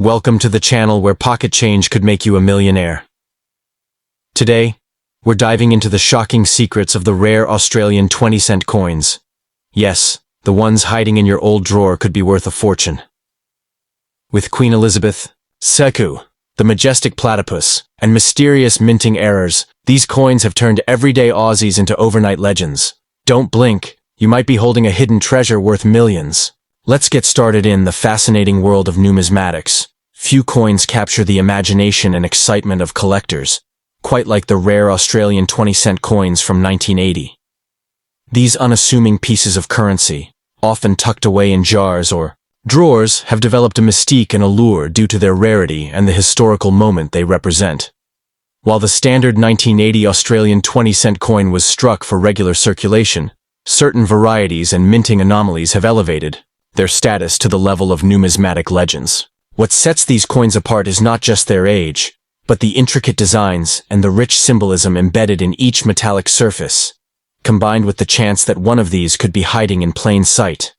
Welcome to the channel where pocket change could make you a millionaire. Today, we're diving into the shocking secrets of the rare Australian 20-cent coins. Yes, the ones hiding in your old drawer could be worth a fortune. With Queen Elizabeth, Sekou, the majestic platypus, and mysterious minting errors, these coins have turned everyday Aussies into overnight legends. Don't blink, you might be holding a hidden treasure worth millions. Let's get started in the fascinating world of numismatics. Few coins capture the imagination and excitement of collectors, quite like the rare Australian 20-cent coins from 1980. These unassuming pieces of currency, often tucked away in jars or drawers, have developed a mystique and allure due to their rarity and the historical moment they represent. While the standard 1980 Australian 20-cent coin was struck for regular circulation, certain varieties and minting anomalies have elevated their status to the level of numismatic legends. What sets these coins apart is not just their age, but the intricate designs and the rich symbolism embedded in each metallic surface, combined with the chance that one of these could be hiding in plain sight.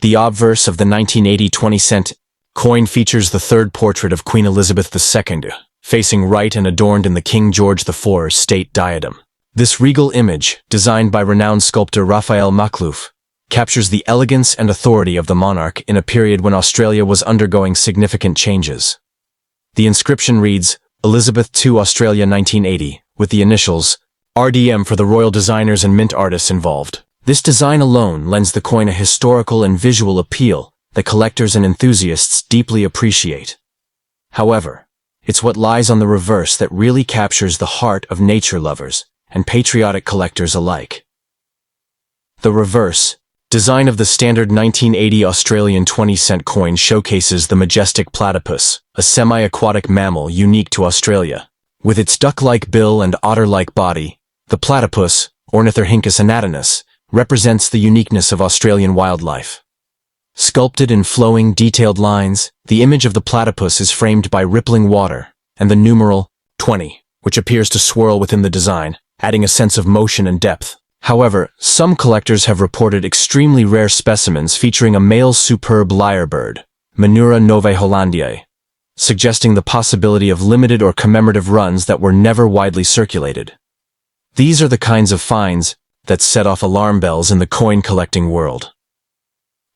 The obverse of the 1980 20-cent coin features the third portrait of Queen Elizabeth II, facing right and adorned in the King George IV state diadem. This regal image, designed by renowned sculptor Raphael Makhlouf, captures the elegance and authority of the monarch in a period when Australia was undergoing significant changes. The inscription reads, Elizabeth II Australia 1980, with the initials RDM for the royal designers and mint artists involved. This design alone lends the coin a historical and visual appeal that collectors and enthusiasts deeply appreciate. However, it's what lies on the reverse that really captures the heart of nature lovers and patriotic collectors alike. The reverse design of the standard 1980 Australian 20-cent coin showcases the majestic platypus, a semi-aquatic mammal unique to Australia. With its duck-like bill and otter-like body, the platypus, Ornithorhynchus anatinus, represents the uniqueness of Australian wildlife. Sculpted in flowing, detailed lines, the image of the platypus is framed by rippling water, and the numeral 20, which appears to swirl within the design, adding a sense of motion and depth. However, some collectors have reported extremely rare specimens featuring a male superb lyrebird, Menura novaehollandiae, suggesting the possibility of limited or commemorative runs that were never widely circulated. These are the kinds of finds that set off alarm bells in the coin collecting world.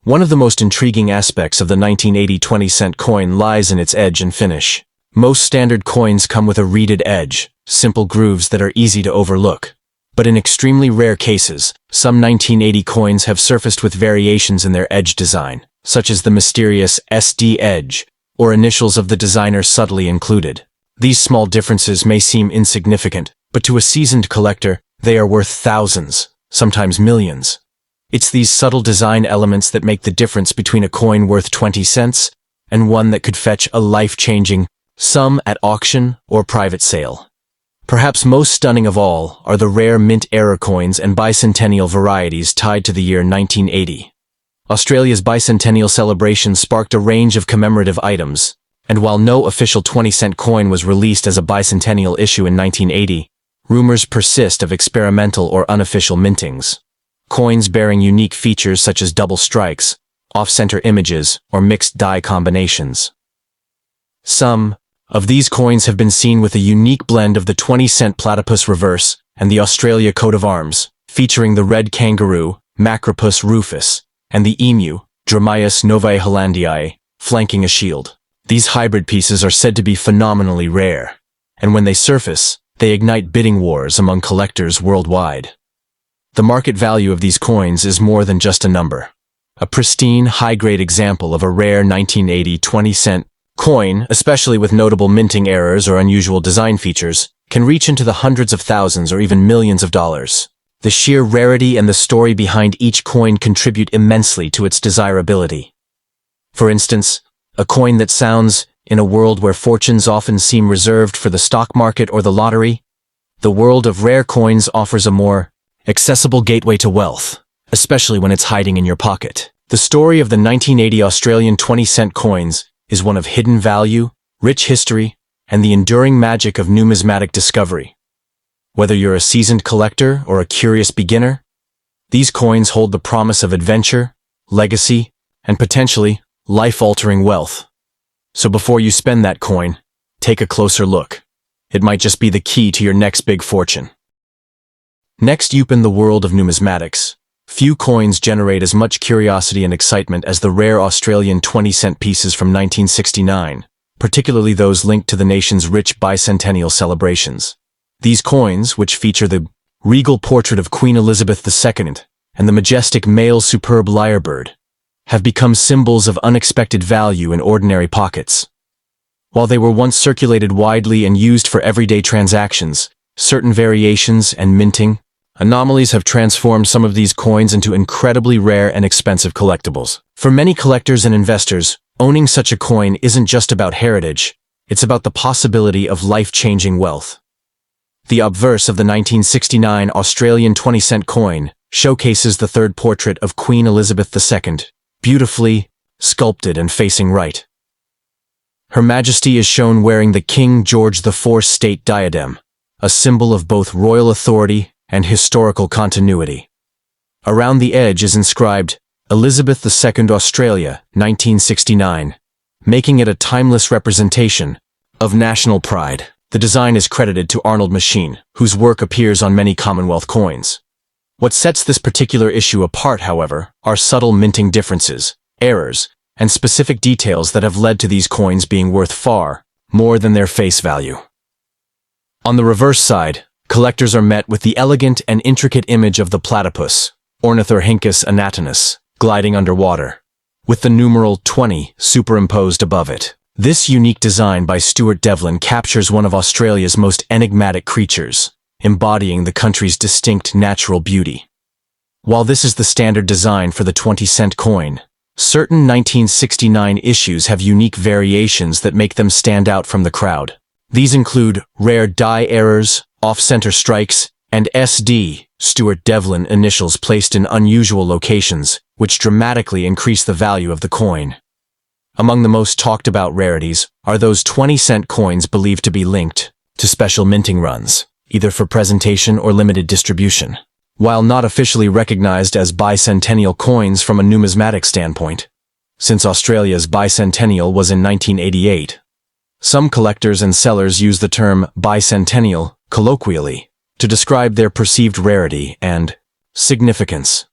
One of the most intriguing aspects of the 1980 20-cent coin lies in its edge and finish. Most standard coins come with a reeded edge, simple grooves that are easy to overlook. But in extremely rare cases, some 1980 coins have surfaced with variations in their edge design, such as the mysterious SD edge, or initials of the designer subtly included. These small differences may seem insignificant, but to a seasoned collector, they are worth thousands, sometimes millions. It's these subtle design elements that make the difference between a coin worth 20 cents and one that could fetch a life-changing sum at auction or private sale. Perhaps most stunning of all are the rare mint error coins and bicentennial varieties tied to the year 1980. Australia's bicentennial celebration sparked a range of commemorative items, and while no official 20-cent coin was released as a bicentennial issue in 1980, rumors persist of experimental or unofficial mintings. Coins bearing unique features such as double strikes, off-center images, or mixed die combinations. Some of these coins have been seen with a unique blend of the 20-cent platypus reverse and the Australia coat of arms, featuring the red kangaroo, Macropus rufus, and the emu, Dromaeus novaehollandiae, flanking a shield. These hybrid pieces are said to be phenomenally rare, and when they surface, they ignite bidding wars among collectors worldwide. The market value of these coins is more than just a number. A pristine, high-grade example of a rare 1980 20-cent coin, especially with notable minting errors or unusual design features, can reach into the hundreds of thousands or even millions of dollars. The sheer rarity and the story behind each coin contribute immensely to its desirability. For instance, a coin that sounds, in a world where fortunes often seem reserved for the stock market or the lottery, the world of rare coins offers a more accessible gateway to wealth, especially when it's hiding in your pocket. The story of the 1980 Australian 20-cent coins is one of hidden value, rich history, and the enduring magic of numismatic discovery. Whether you're a seasoned collector or a curious beginner, these coins hold the promise of adventure, legacy, and potentially life-altering wealth. So before you spend that coin, take a closer look. It might just be the key to your next big fortune. Next up in the world of numismatics, few coins generate as much curiosity and excitement as the rare Australian 20-cent pieces from 1969, particularly those linked to the nation's rich bicentennial celebrations. These coins, which feature the regal portrait of Queen Elizabeth II and the majestic male superb lyrebird, have become symbols of unexpected value in ordinary pockets. While they were once circulated widely and used for everyday transactions, certain variations and minting anomalies have transformed some of these coins into incredibly rare and expensive collectibles. For many collectors and investors, owning such a coin isn't just about heritage, it's about the possibility of life-changing wealth. The obverse of the 1969 Australian 20-cent coin showcases the third portrait of Queen Elizabeth II, beautifully sculpted and facing right. Her Majesty is shown wearing the King George IV state diadem, a symbol of both royal authority and historical continuity. Around the edge is inscribed, Elizabeth II Australia, 1969, making it a timeless representation of national pride. The design is credited to Arnold Machin, whose work appears on many Commonwealth coins. What sets this particular issue apart, however, are subtle minting differences, errors, and specific details that have led to these coins being worth far more than their face value. On the reverse side, collectors are met with the elegant and intricate image of the platypus, Ornithorhynchus anatinus, gliding underwater, with the numeral 20 superimposed above it. This unique design by Stuart Devlin captures one of Australia's most enigmatic creatures, embodying the country's distinct natural beauty. While this is the standard design for the 20-cent coin, certain 1969 issues have unique variations that make them stand out from the crowd. These include rare die errors, off-center strikes, and SD, Stuart Devlin initials placed in unusual locations, which dramatically increase the value of the coin. Among the most talked about rarities are those 20-cent coins believed to be linked to special minting runs, either for presentation or limited distribution. While not officially recognized as bicentennial coins from a numismatic standpoint, since Australia's bicentennial was in 1988, some collectors and sellers use the term bicentennial colloquially to describe their perceived rarity and significance.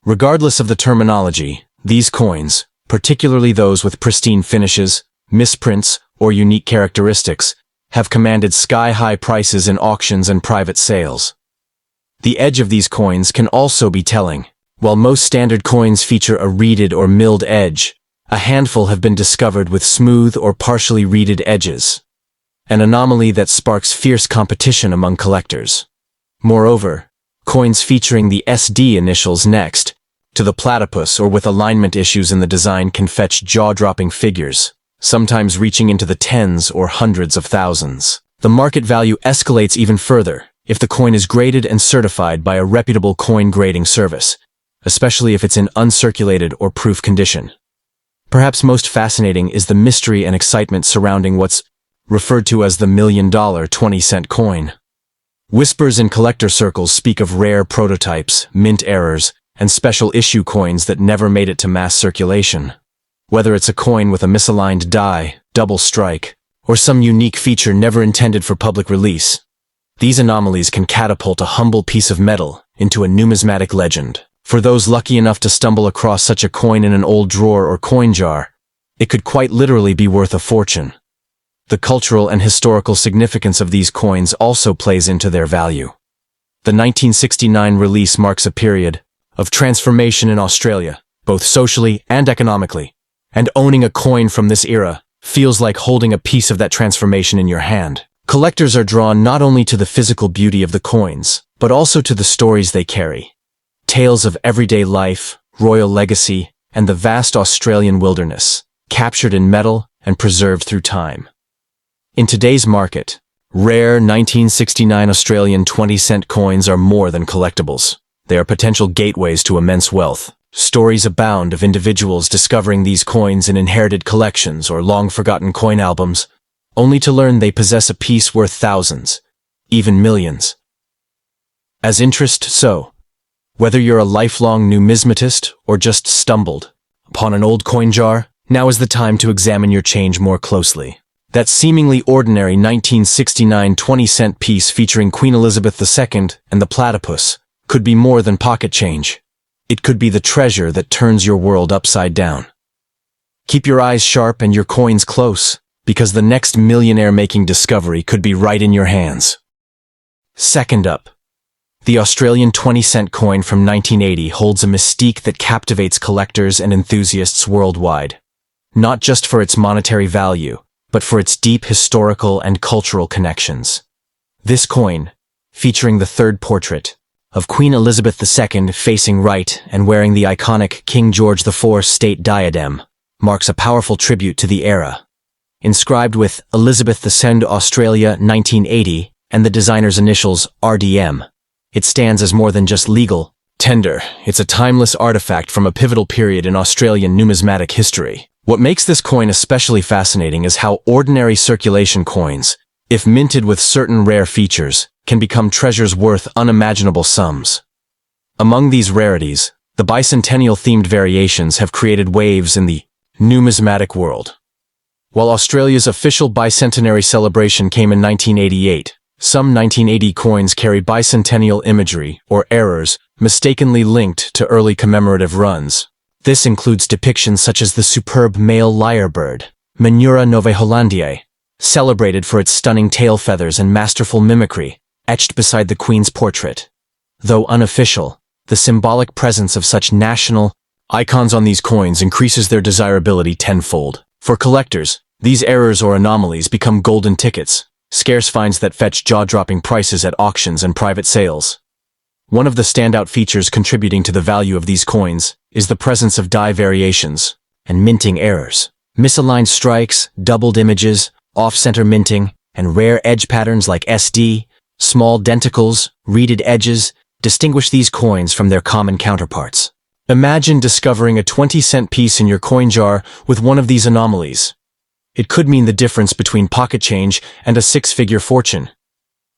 Regardless of the terminology, these coins, particularly those with pristine finishes, misprints, or unique characteristics, have commanded sky-high prices in auctions and private sales. The edge of these coins can also be telling. While most standard coins feature a reeded or milled edge, a handful have been discovered with smooth or partially reeded edges, an anomaly that sparks fierce competition among collectors. Moreover, coins featuring the SD initials next to the platypus or with alignment issues in the design can fetch jaw-dropping figures, sometimes reaching into the tens or hundreds of thousands. The market value escalates even further if the coin is graded and certified by a reputable coin grading service, especially if it's in uncirculated or proof condition. Perhaps most fascinating is the mystery and excitement surrounding what's referred to as the $1 million 20-cent coin. Whispers in collector circles speak of rare prototypes, mint errors, and special issue coins that never made it to mass circulation. Whether it's a coin with a misaligned die, double strike, or some unique feature never intended for public release, these anomalies can catapult a humble piece of metal into a numismatic legend. For those lucky enough to stumble across such a coin in an old drawer or coin jar, it could quite literally be worth a fortune. The cultural and historical significance of these coins also plays into their value. The 1969 release marks a period of transformation in Australia, both socially and economically, and owning a coin from this era feels like holding a piece of that transformation in your hand. Collectors are drawn not only to the physical beauty of the coins, but also to the stories they carry. Tales of everyday life, royal legacy, and the vast Australian wilderness, captured in metal and preserved through time. In today's market, rare 1969 Australian 20-cent coins are more than collectibles. They are potential gateways to immense wealth. Stories abound of individuals discovering these coins in inherited collections or long-forgotten coin albums, only to learn they possess a piece worth thousands, even millions. As interest so, whether you're a lifelong numismatist or just stumbled upon an old coin jar, Now is the time to examine your change more closely. That seemingly ordinary 1969 20-cent piece featuring Queen Elizabeth II and the platypus could be more than pocket change. It could be the treasure that turns your world upside down. Keep your eyes sharp and your coins close, because the next millionaire-making discovery could be right in your hands. Second up, the Australian 20-cent coin from 1980 holds a mystique that captivates collectors and enthusiasts worldwide. Not just for its monetary value, but for its deep historical and cultural connections. This coin, featuring the third portrait of Queen Elizabeth II facing right and wearing the iconic King George IV state diadem, marks a powerful tribute to the era. Inscribed with Elizabeth II Australia 1980 and the designer's initials RDM, it stands as more than just legal tender. It's a timeless artifact from a pivotal period in Australian numismatic history. What makes this coin especially fascinating is how ordinary circulation coins, if minted with certain rare features, can become treasures worth unimaginable sums. Among these rarities, the bicentennial-themed variations have created waves in the numismatic world. While Australia's official bicentenary celebration came in 1988, some 1980 coins carry bicentennial imagery, or errors, mistakenly linked to early commemorative runs. This includes depictions such as the superb male lyrebird, Menura novaehollandiae, celebrated for its stunning tail feathers and masterful mimicry, etched beside the Queen's portrait. Though unofficial, the symbolic presence of such national icons on these coins increases their desirability tenfold. For collectors, these errors or anomalies become golden tickets, scarce finds that fetch jaw-dropping prices at auctions and private sales. One of the standout features contributing to the value of these coins is the presence of die variations and minting errors. Misaligned strikes, doubled images, off-center minting, and rare edge patterns like SD, small denticles, reeded edges, distinguish these coins from their common counterparts. Imagine discovering a 20-cent piece in your coin jar with one of these anomalies. It could mean the difference between pocket change and a six-figure fortune.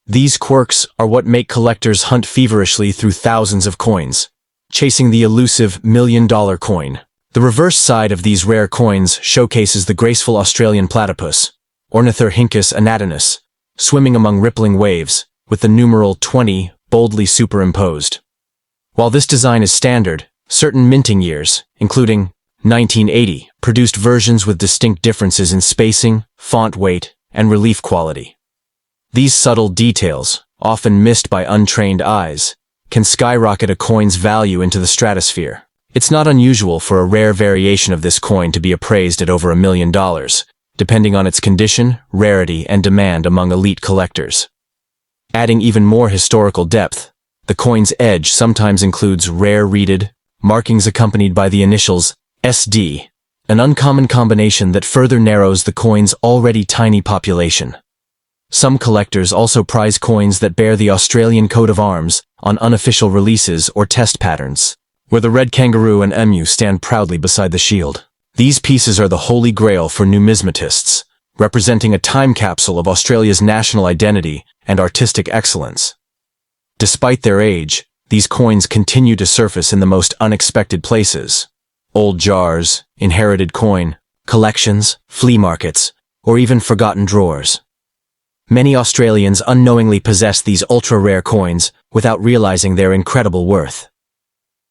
These quirks are what make collectors hunt feverishly through thousands of coins, chasing the elusive million-dollar coin. The reverse side of these rare coins showcases the graceful Australian platypus, Ornithorhynchus anatinus, swimming among rippling waves, with the numeral 20 boldly superimposed. While this design is standard, certain minting years, including 1980, produced versions with distinct differences in spacing, font weight, and relief quality. These subtle details, often missed by untrained eyes, can skyrocket a coin's value into the stratosphere. It's not unusual for a rare variation of this coin to be appraised at over $1 million, depending on its condition, rarity, and demand among elite collectors. Adding even more historical depth, the coin's edge sometimes includes rare reeded markings accompanied by the initials SD, an uncommon combination that further narrows the coin's already tiny population. Some collectors also prize coins that bear the Australian coat of arms on unofficial releases or test patterns, where the red kangaroo and emu stand proudly beside the shield. These pieces are the holy grail for numismatists, representing a time capsule of Australia's national identity and artistic excellence. Despite their age, these coins continue to surface in the most unexpected places. Old jars, inherited coin, collections, flea markets, or even forgotten drawers. Many Australians unknowingly possess these ultra-rare coins without realizing their incredible worth.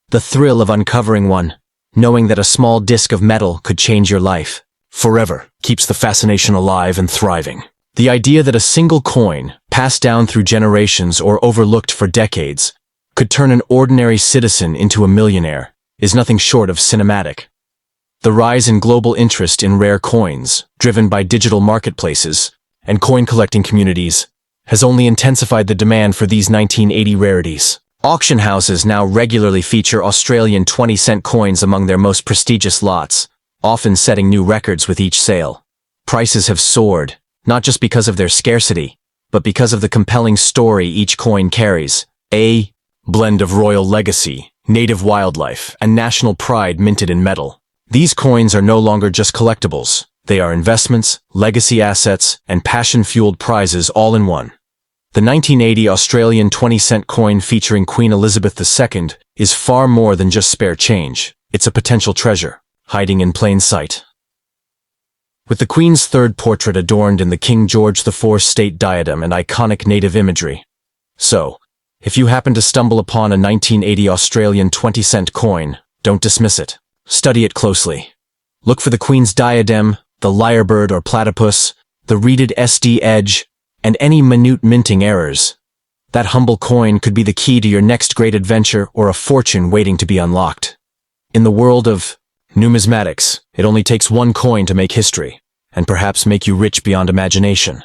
The thrill of uncovering one, knowing that a small disc of metal could change your life forever, keeps the fascination alive and thriving. The idea that a single coin, passed down through generations or overlooked for decades, could turn an ordinary citizen into a millionaire is nothing short of cinematic. The rise in global interest in rare coins, driven by digital marketplaces and coin-collecting communities, has only intensified the demand for these 1980 rarities. Auction houses now regularly feature Australian 20-cent coins among their most prestigious lots, often setting new records with each sale. Prices have soared, not just because of their scarcity, but because of the compelling story each coin carries. A blend of royal legacy, native wildlife, and national pride minted in metal. These coins are no longer just collectibles. They are investments, legacy assets, and passion-fueled prizes all in one. The 1980 Australian 20-cent coin featuring Queen Elizabeth II is far more than just spare change. It's a potential treasure, hiding in plain sight. with the Queen's third portrait adorned in the King George IV state diadem and iconic native imagery. So, if you happen to stumble upon a 1980 Australian 20-cent coin, don't dismiss it. Study it closely. Look for the Queen's diadem, the lyrebird or platypus, the reeded SD edge, and any minute minting errors. That humble coin could be the key to your next great adventure or a fortune waiting to be unlocked. In the world of numismatics, it only takes one coin to make history, and perhaps make you rich beyond imagination.